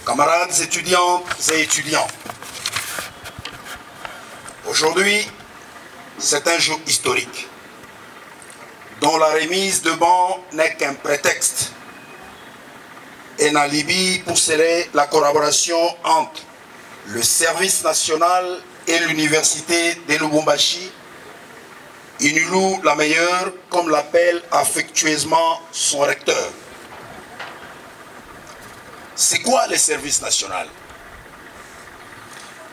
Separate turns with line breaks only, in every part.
Camarades étudiantes et étudiants, aujourd'hui, c'est un jour historique dont la remise de bancs n'est qu'un prétexte, un alibi pour sceller la collaboration entre le service national et l'université de Lubumbashi, Inulu la meilleure, comme l'appelle affectueusement son recteur. C'est quoi le service national?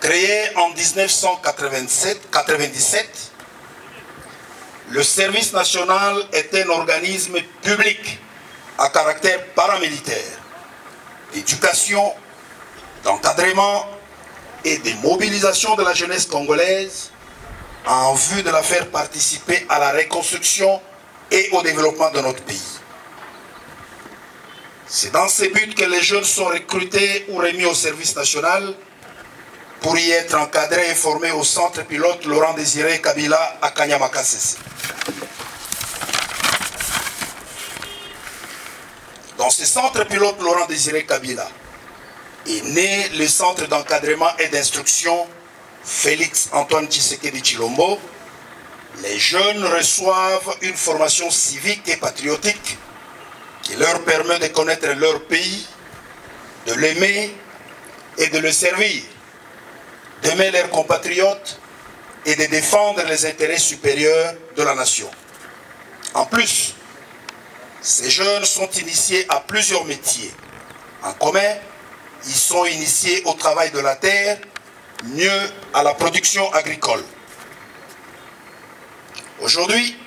Créé en 1997, le service national est un organisme public à caractère paramilitaire, d'éducation, d'encadrement et de mobilisation de la jeunesse congolaise en vue de la faire participer à la reconstruction et au développement de notre pays. C'est dans ces buts que les jeunes sont recrutés ou remis au service national pour y être encadrés et formés au centre pilote Laurent Désiré Kabila à Kanyama-Kasese. Dans ce centre pilote Laurent Désiré Kabila est né le centre d'encadrement et d'instruction Félix Antoine Tshisekedi Tshilombo. Les jeunes reçoivent une formation civique et patriotique qui leur permet de connaître leur pays, de l'aimer et de le servir, d'aimer leurs compatriotes et de défendre les intérêts supérieurs de la nation. En plus, ces jeunes sont initiés à plusieurs métiers. En commun, ils sont initiés au travail de la terre, mieux à la production agricole. Aujourd'hui,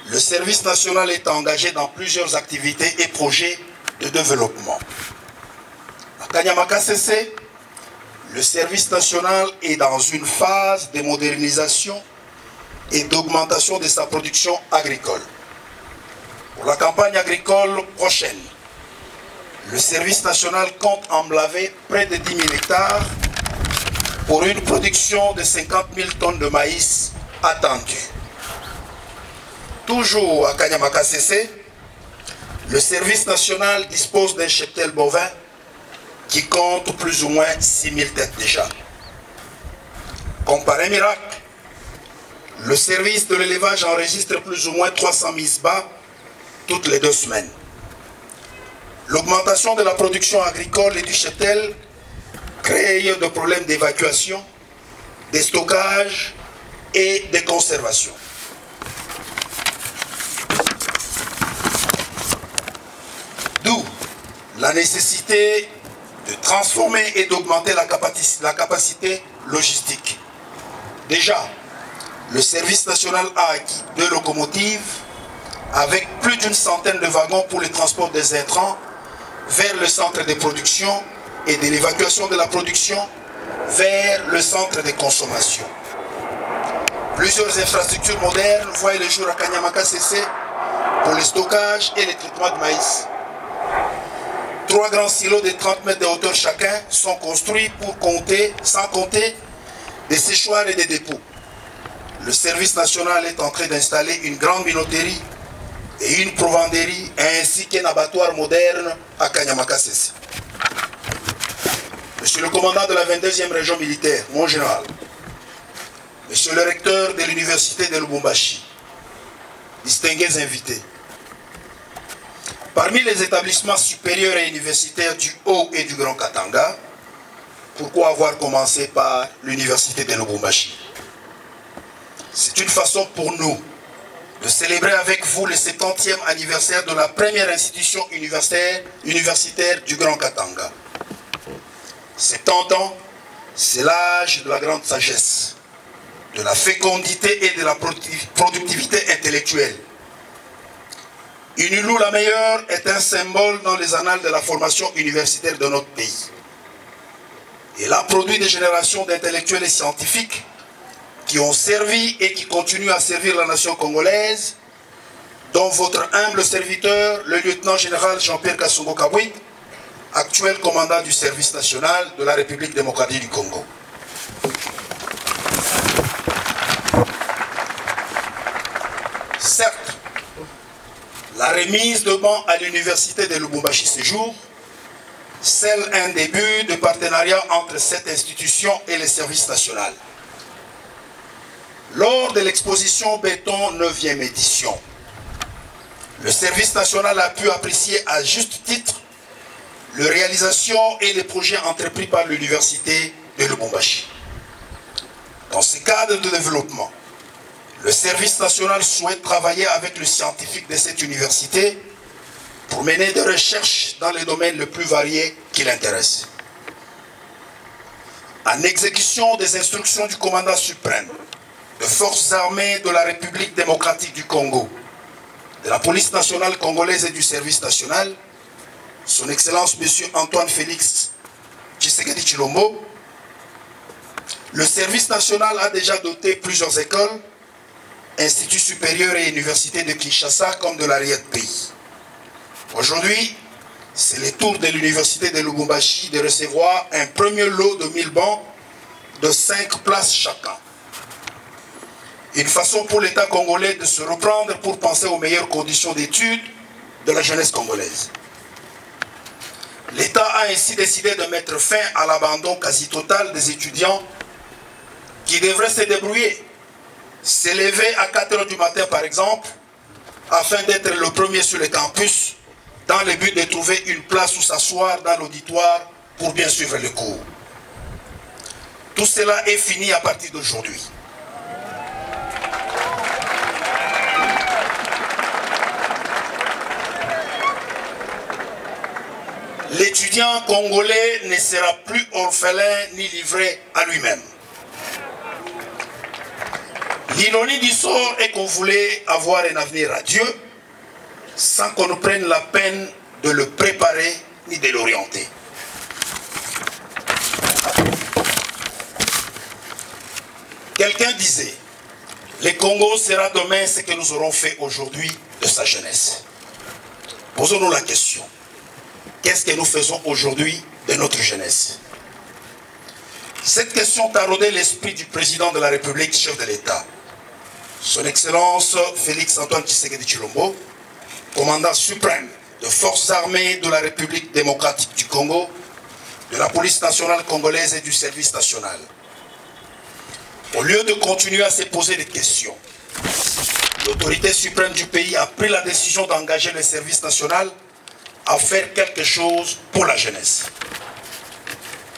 le service national est engagé dans plusieurs activités et projets de développement. À Kanyama-Kasese, le service national est dans une phase de modernisation et d'augmentation de sa production agricole. Pour la campagne agricole prochaine, le service national compte emblaver près de 10 000 hectares pour une production de 50 000 tonnes de maïs attendue. Toujours à Kanyama-Kasese, le service national dispose d'un cheptel bovin qui compte plus ou moins 6 000 têtes déjà. Comme par un miracle, le service de l'élevage enregistre plus ou moins 300 mises bas toutes les 2 semaines. L'augmentation de la production agricole et du cheptel crée des problèmes d'évacuation, de stockage et de conservation. D'où la nécessité de transformer et d'augmenter la capacité logistique. Déjà, le service national a acquis 2 locomotives avec plus d'une centaine de wagons pour le transport des intrants vers le centre de production et de l'évacuation de la production vers le centre de consommation. Plusieurs infrastructures modernes voient le jour à Kanyama-Kasese pour le stockage et le traitement de maïs. 3 grands silos de 30 mètres de hauteur chacun sont construits sans compter des séchoirs et des dépôts. Le service national est en train d'installer une grande minoterie et une provenderie ainsi qu'un abattoir moderne à Kanyama-Kasese. Monsieur le commandant de la 22e région militaire, mon général, monsieur le recteur de l'université de Lubumbashi, distingués invités, parmi les établissements supérieurs et universitaires du Haut et du Grand Katanga, pourquoi avoir commencé par l'université de Lubumbashi? C'est une façon pour nous de célébrer avec vous le 70e anniversaire de la première institution universitaire du Grand Katanga. 70 ans, c'est l'âge de la grande sagesse, de la fécondité et de la productivité intellectuelle. Inulu la meilleure est un symbole dans les annales de la formation universitaire de notre pays. Elle a produit des générations d'intellectuels et scientifiques qui ont servi et qui continuent à servir la nation congolaise, dont votre humble serviteur, le lieutenant-général Jean-Pierre Kasongo Kabwit, actuel commandant du service national de la République démocratique du Congo. Certes, la remise de bancs à l'université de Lubumbashi ce jour scelle un début de partenariat entre cette institution et les services nationaux. Lors de l'exposition Béton 9e édition, le service national a pu apprécier à juste titre les réalisations et les projets entrepris par l'université de Lubumbashi. Dans ce cadre de développement, le service national souhaite travailler avec les scientifiques de cette université pour mener des recherches dans les domaines les plus variés qui l'intéressent. En exécution des instructions du commandant suprême des forces armées de la République démocratique du Congo, de la police nationale congolaise et du service national, son Excellence M. Antoine Félix Tshisekedi Tshilombo, le service national a déjà doté plusieurs écoles, instituts supérieurs et universités de Kinshasa comme de l'arrière-pays. Aujourd'hui, c'est le tour de l'université de Lubumbashi de recevoir un premier lot de 1000 bancs de 5 places chacun. Une façon pour l'État congolais de se reprendre pour penser aux meilleures conditions d'études de la jeunesse congolaise. L'État a ainsi décidé de mettre fin à l'abandon quasi total des étudiants qui devraient se débrouiller, s'élever à 4 h du matin par exemple, afin d'être le premier sur le campus, dans le but de trouver une place où s'asseoir dans l'auditoire pour bien suivre le cours. Tout cela est fini à partir d'aujourd'hui. L'étudiant congolais ne sera plus orphelin ni livré à lui-même. L'ironie du sort est qu'on voulait avoir un avenir radieux sans qu'on nous prenne la peine de le préparer ni de l'orienter. Quelqu'un disait, le Congo sera demain ce que nous aurons fait aujourd'hui de sa jeunesse. Posons-nous la question. Qu'est-ce que nous faisons aujourd'hui de notre jeunesse? Cette question taraudait l'esprit du président de la République, chef de l'État, son Excellence Félix Antoine Tshisekedi Tshilombo, commandant suprême des forces armées de la République démocratique du Congo, de la police nationale congolaise et du service national. Au lieu de continuer à se poser des questions, l'autorité suprême du pays a pris la décision d'engager le service national à faire quelque chose pour la jeunesse.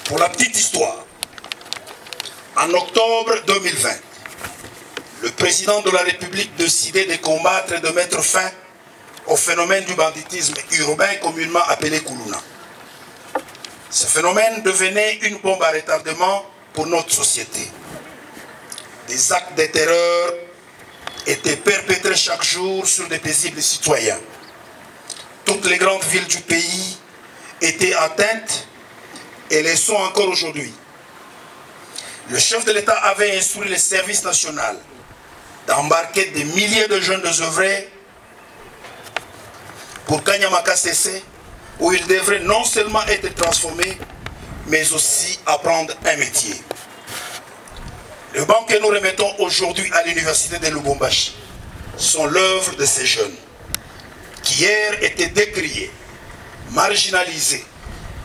Pour la petite histoire, en octobre 2020, le président de la République décidait de combattre et de mettre fin au phénomène du banditisme urbain communément appelé Kuluna. Ce phénomène devenait une bombe à retardement pour notre société. Des actes de terreur étaient perpétrés chaque jour sur des paisibles citoyens. Toutes les grandes villes du pays étaient atteintes et le sont encore aujourd'hui. Le chef de l'État avait instruit le service national d'embarquer des milliers de jeunes désœuvrés pour Kanyamaka CC, où ils devraient non seulement être transformés, mais aussi apprendre un métier. Les bancs que nous remettons aujourd'hui à l'université de Lubumbashi sont l'œuvre de ces jeunes qui hier étaient décriés, marginalisés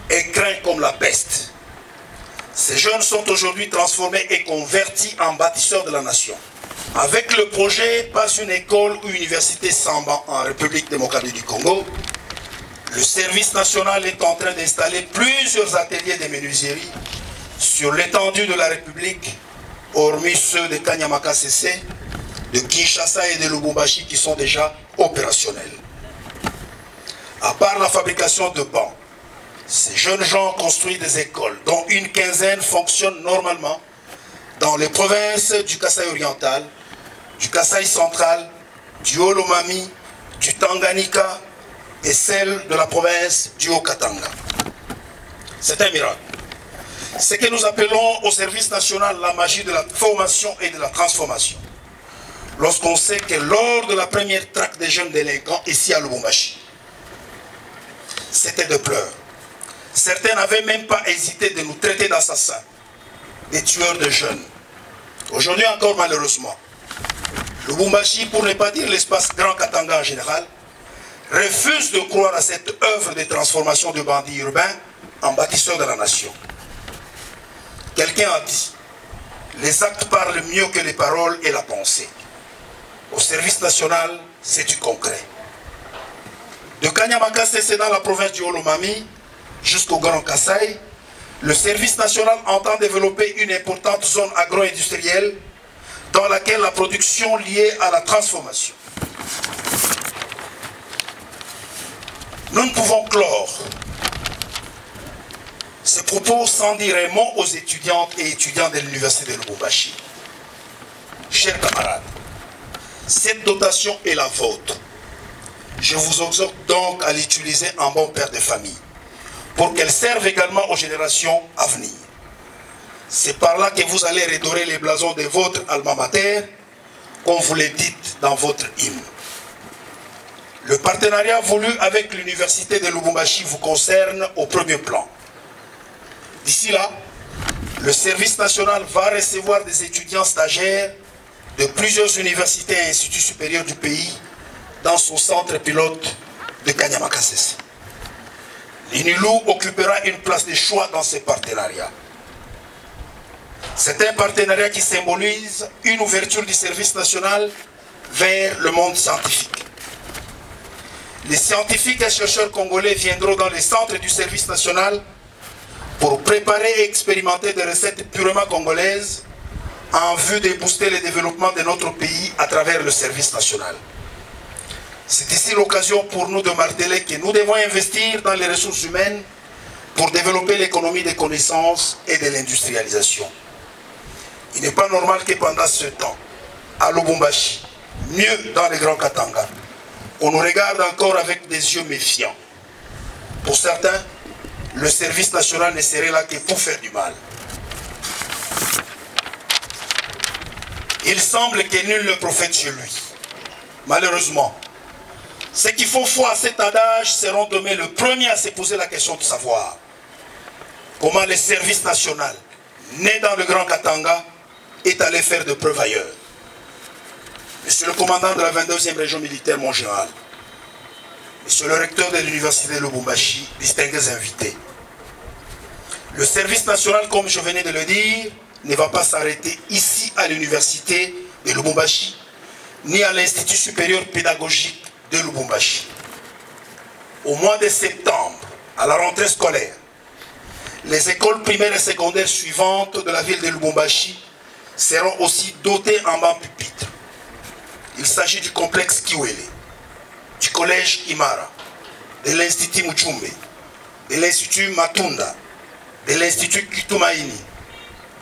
et craints comme la peste. Ces jeunes sont aujourd'hui transformés et convertis en bâtisseurs de la nation. Avec le projet Pas une école ou université sans banc en République démocratique du Congo, le service national est en train d'installer plusieurs ateliers de menuiserie sur l'étendue de la République, hormis ceux de Kanyamaka CC, de Kinshasa et de Lubumbashi qui sont déjà opérationnels. À part la fabrication de bancs, ces jeunes gens construisent des écoles, dont une quinzaine fonctionnent normalement dans les provinces du Kasaï oriental, du Kasaï central, du Haut-Lomami, du Tanganyika et celle de la province du Haut-Katanga. C'est un miracle. Ce que nous appelons au service national la magie de la formation et de la transformation. Lorsqu'on sait que lors de la première traque des jeunes délinquants ici à Lubumbashi, c'était de pleurs. Certains n'avaient même pas hésité de nous traiter d'assassins, des tueurs de jeunes. Aujourd'hui encore malheureusement, Lubumbashi, pour ne pas dire l'espace Grand Katanga en général, refuse de croire à cette œuvre de transformation de bandits urbains bâtisseurs de la nation. Quelqu'un a dit, les actes parlent mieux que les paroles et la pensée. Au service national, c'est du concret. De Kanyamakasse, c'est dans la province du Olomami, jusqu'au Grand Kasaï, le service national entend développer une importante zone agro-industrielle dans laquelle la production liée à la transformation. Nous ne pouvons clore ces propos sans dire un mot aux étudiantes et étudiants de l'université de Lubumbashi. Chers camarades, cette dotation est la vôtre. Je vous exhorte donc à l'utiliser en bon père de famille, pour qu'elle serve également aux générations à venir. C'est par là que vous allez redorer les blasons de votre alma mater, comme vous le dites dans votre hymne. Le partenariat voulu avec l'université de Lubumbashi vous concerne au premier plan. D'ici là, le service national va recevoir des étudiants stagiaires de plusieurs universités et instituts supérieurs du pays dans son centre pilote de Kanyamakasse. L'INULU occupera une place de choix dans ce partenariat. C'est un partenariat qui symbolise une ouverture du service national vers le monde scientifique. Les scientifiques et chercheurs congolais viendront dans les centres du service national pour préparer et expérimenter des recettes purement congolaises en vue de booster le développement de notre pays à travers le service national. C'est ici l'occasion pour nous de marteler que nous devons investir dans les ressources humaines pour développer l'économie des connaissances et de l'industrialisation. Il n'est pas normal que pendant ce temps, à Lubumbashi, mieux dans les Grands Katanga, on nous regarde encore avec des yeux méfiants. Pour certains, le service national ne serait là que pour faire du mal. Il semble que nul ne prophète chez lui. Malheureusement, ceux qui font foi à cet adage seront demain le premier à se poser la question de savoir comment le service national, né dans le Grand Katanga, est allé faire de preuves ailleurs. Monsieur le commandant de la 22e région militaire, mon général, monsieur le recteur de l'université de Lubumbashi, distingués invités, le service national, comme je venais de le dire, ne va pas s'arrêter ici à l'université de Lubumbashi, ni à l'Institut supérieur pédagogique de Lubumbashi. Au mois de septembre, à la rentrée scolaire, les écoles primaires et secondaires suivantes de la ville de Lubumbashi seront aussi dotées en bancs pupitres. Il s'agit du complexe Kiwele, du collège Imara, de l'Institut Muchumbe, de l'Institut Matunda, de l'Institut Kitumaini,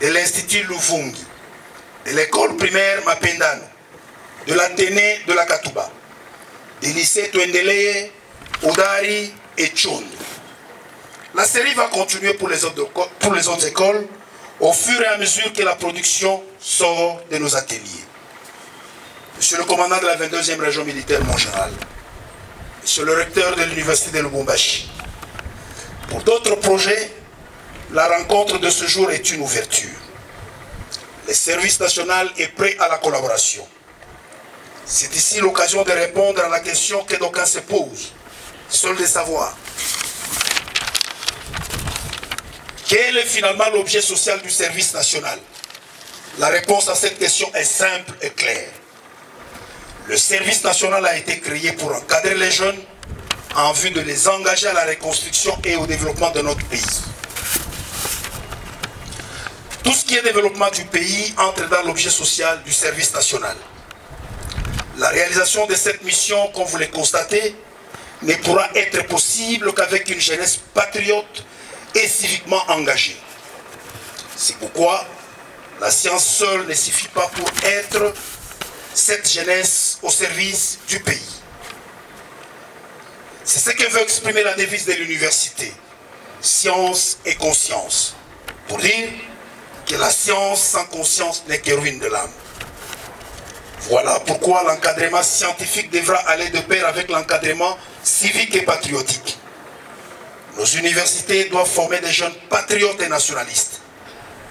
de l'Institut Luvungi, de l'école primaire Mapendano, de l'Athénée de la Katuba, des lycées Twendeleye, Odari et Tchondo. La série va continuer pour les autres écoles au fur et à mesure que la production sort de nos ateliers. Monsieur le commandant de la 22e région militaire, mon général, monsieur le recteur de l'université de Lubumbashi, pour d'autres projets, la rencontre de ce jour est une ouverture. Le service national est prêt à la collaboration. C'est ici l'occasion de répondre à la question que d'aucuns se posent, seul de savoir. Quel est finalement l'objet social du service national? La réponse à cette question est simple et claire. Le service national a été créé pour encadrer les jeunes en vue de les engager à la reconstruction et au développement de notre pays. Tout ce qui est développement du pays entre dans l'objet social du service national. La réalisation de cette mission, comme vous le constatez, ne pourra être possible qu'avec une jeunesse patriote et civiquement engagée. C'est pourquoi la science seule ne suffit pas pour être cette jeunesse au service du pays. C'est ce que veut exprimer la devise de l'université, science et conscience, pour dire que la science sans conscience n'est que ruine de l'âme. Voilà pourquoi l'encadrement scientifique devra aller de pair avec l'encadrement civique et patriotique. Nos universités doivent former des jeunes patriotes et nationalistes,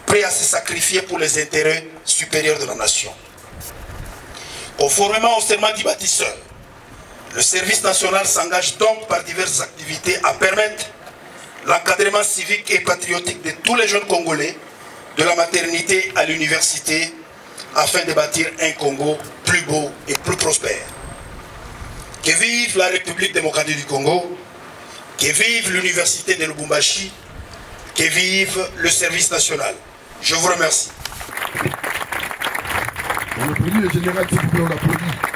prêts à se sacrifier pour les intérêts supérieurs de la nation. Conformément au serment du bâtisseur, le service national s'engage donc par diverses activités à permettre l'encadrement civique et patriotique de tous les jeunes Congolais, de la maternité à l'université, afin de bâtir un Congo plus beau et plus prospère. Que vive la République démocratique du Congo, que vive l'université de Lubumbashi, que vive le service national. Je vous remercie.
On applaudit le général, s'il vous plaît, on applaudit.